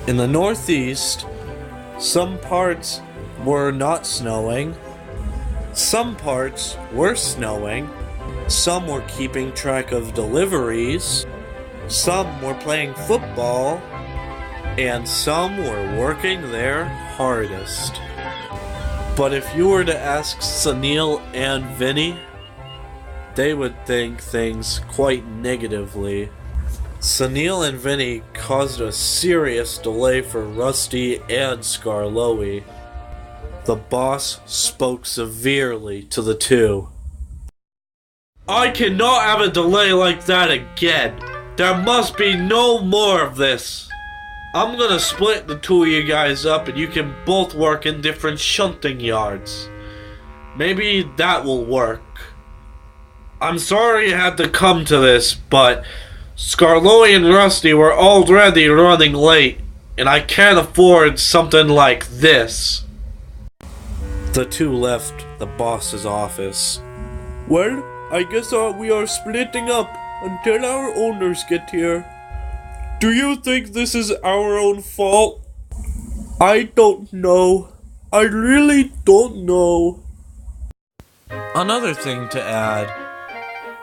In the Northeast, some parts were not snowing, some parts were snowing, some were keeping track of deliveries, some were playing football, and some were working their hardest. But if you were to ask Sunil and Vinnie, they would think things quite negatively. Sunil and Vinnie caused a serious delay for Rusty and Skarloey. The boss spoke severely to the two. I cannot have a delay like that again. There must be no more of this. I'm gonna split the two of you guys up and you can both work in different shunting yards. Maybe that will work. I'm sorry it had to come to this, but Skarloey and Rusty were already running late, and I can't afford something like this. The two left the boss's office. Well, I guess we are splitting up until our owners get here. Do you think this is our own fault? I don't know. I really don't know. Another thing to add.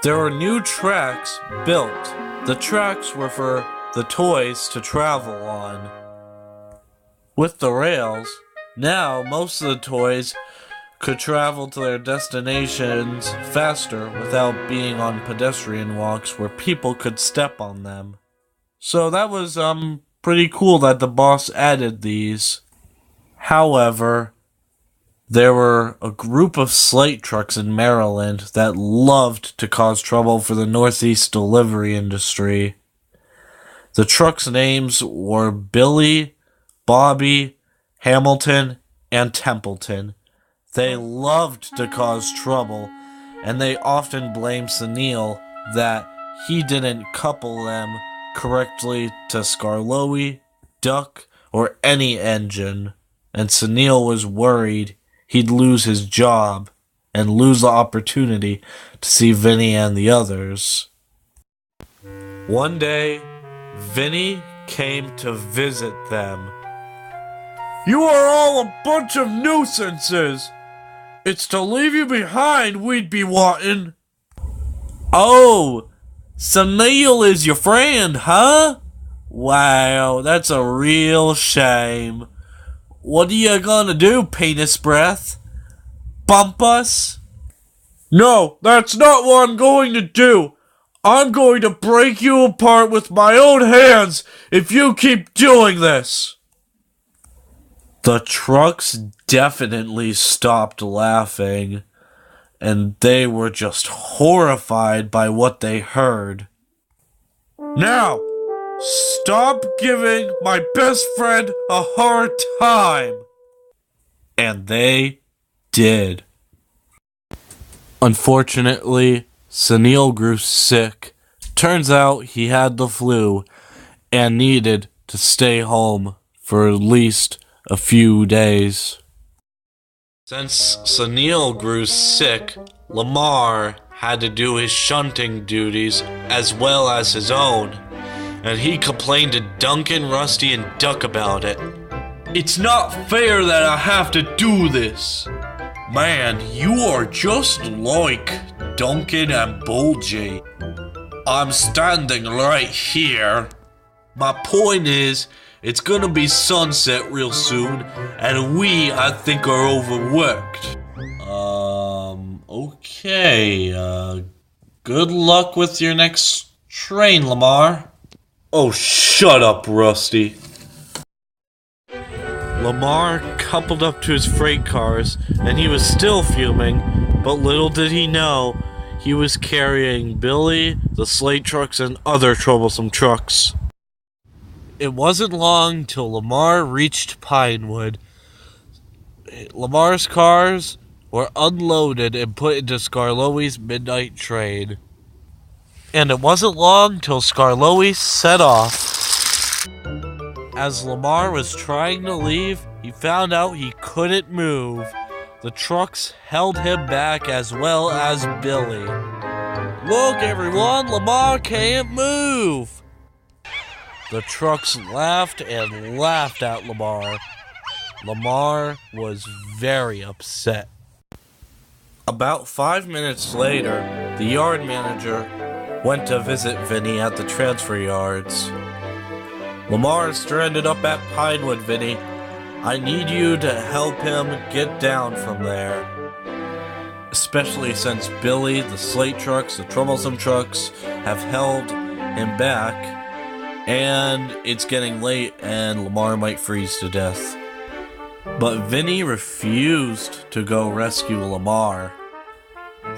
There were new tracks built. The tracks were for the toys to travel on. With the rails, now most of the toys could travel to their destinations faster without being on pedestrian walks where people could step on them. So that was pretty cool that the boss added these. However, there were a group of slate trucks in Maryland that loved to cause trouble for the Northeast delivery industry. The trucks' names were Billy, Bobby, Hamilton, and Templeton. They loved to cause trouble, and they often blamed Sunil that he didn't couple them correctly to Skarloey, Duck, or any engine, and Sunil was worried he'd lose his job and lose the opportunity to see Vinnie and the others. One day, Vinnie came to visit them. You are all a bunch of nuisances! It's to leave you behind we'd be wanting. Oh, Sunil is your friend, huh? Wow, that's a real shame. What are you gonna do, penis breath? Bump us? No, that's not what I'm going to do. I'm going to break you apart with my own hands if you keep doing this. The trucks definitely stopped laughing, and they were just horrified by what they heard. Now, stop giving my best friend a hard time! And they did. Unfortunately, Sunil grew sick. Turns out he had the flu and needed to stay home for at least a few days. Since Sunil grew sick, Lamar had to do his shunting duties as well as his own, and he complained to Duncan, Rusty, and Duck about it. It's not fair that I have to do this. Man, you are just like Duncan and Bulgy. I'm standing right here. My point is, it's gonna be sunset real soon, and I think, are overworked. Okay, good luck with your next train, Lamar. Oh, shut up, Rusty. Lamar coupled up to his freight cars, and he was still fuming, but little did he know, he was carrying Billy, the slate trucks, and other troublesome trucks. It wasn't long till Lamar reached Pinewood. Lamar's cars were unloaded and put into Skarloey's midnight train. And it wasn't long till Skarloey set off. As Lamar was trying to leave, he found out he couldn't move. The trucks held him back as well as Billy. Look everyone, Lamar can't move! The trucks laughed and laughed at Lamar. Lamar was very upset. About 5 minutes later, the yard manager went to visit Vinnie at the transfer yards. Lamar is stranded up at Pinewood, Vinnie. I need you to help him get down from there. Especially since Billy, the slate trucks, the troublesome trucks have held him back, and it's getting late and Lamar might freeze to death. But Vinnie refused to go rescue Lamar.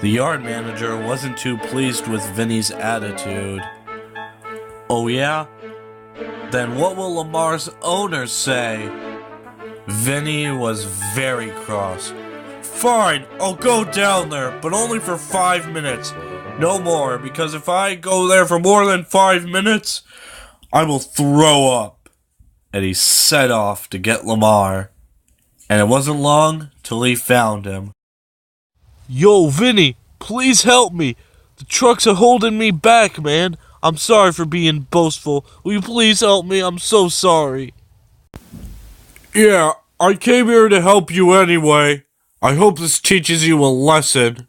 The yard manager wasn't too pleased with Vinnie's attitude. Oh yeah? Then what will Lamar's owners say? Vinnie was very cross. Fine, I'll go down there, but only for 5 minutes. No more, because if I go there for more than 5 minutes, I will throw up. And he set off to get Lamar. And it wasn't long till he found him. Yo, Vinnie, please help me. The trucks are holding me back, man. I'm sorry for being boastful. Will you please help me? I'm so sorry. Yeah, I came here to help you anyway. I hope this teaches you a lesson.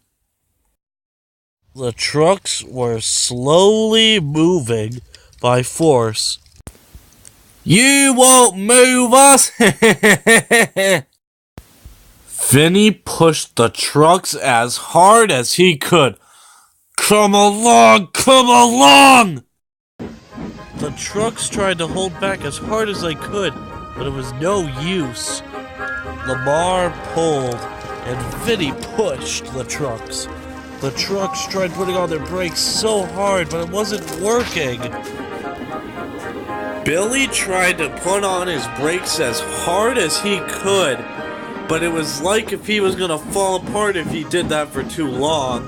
The trucks were slowly moving by force. You won't move us! Vinnie pushed the trucks as hard as he could. Come along! Come along! The trucks tried to hold back as hard as they could, but it was no use. Lamar pulled, and Vinnie pushed the trucks. The trucks tried putting on their brakes so hard, but it wasn't working. Billy tried to put on his brakes as hard as he could, but it was like if he was gonna fall apart if he did that for too long.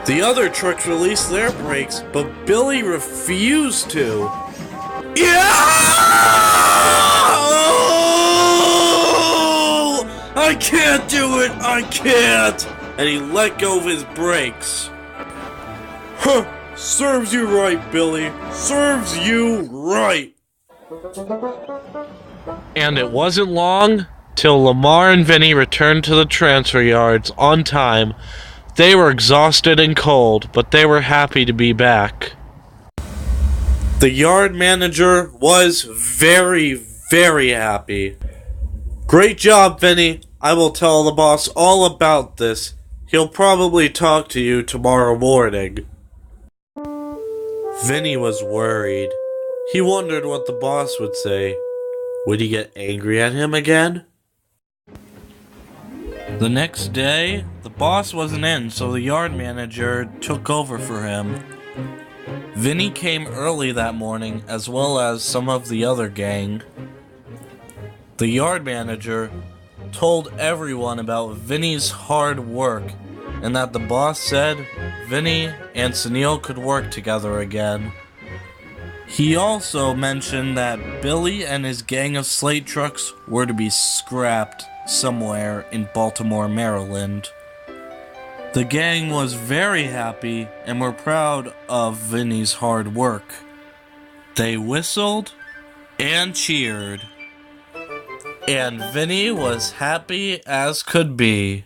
The other trucks released their brakes, but Billy refused to. I can't do it! I can't! And he let go of his brakes. Huh! Serves you right, Billy. Serves you right. And it wasn't long till Lamar and Vinnie returned to the transfer yards on time. They were exhausted and cold, but they were happy to be back. The yard manager was very, very happy. Great job, Vinnie. I will tell the boss all about this. He'll probably talk to you tomorrow morning. Vinnie was worried. He wondered what the boss would say. Would he get angry at him again? The next day, the boss wasn't in, so the yard manager took over for him. Vinnie came early that morning, as well as some of the other gang. The yard manager told everyone about Vinnie's hard work, and that the boss said Vinnie and Sunil could work together again. He also mentioned that Billy and his gang of slate trucks were to be scrapped somewhere in Baltimore, Maryland. The gang was very happy and were proud of Vinnie's hard work. They whistled and cheered, and Vinnie was happy as could be.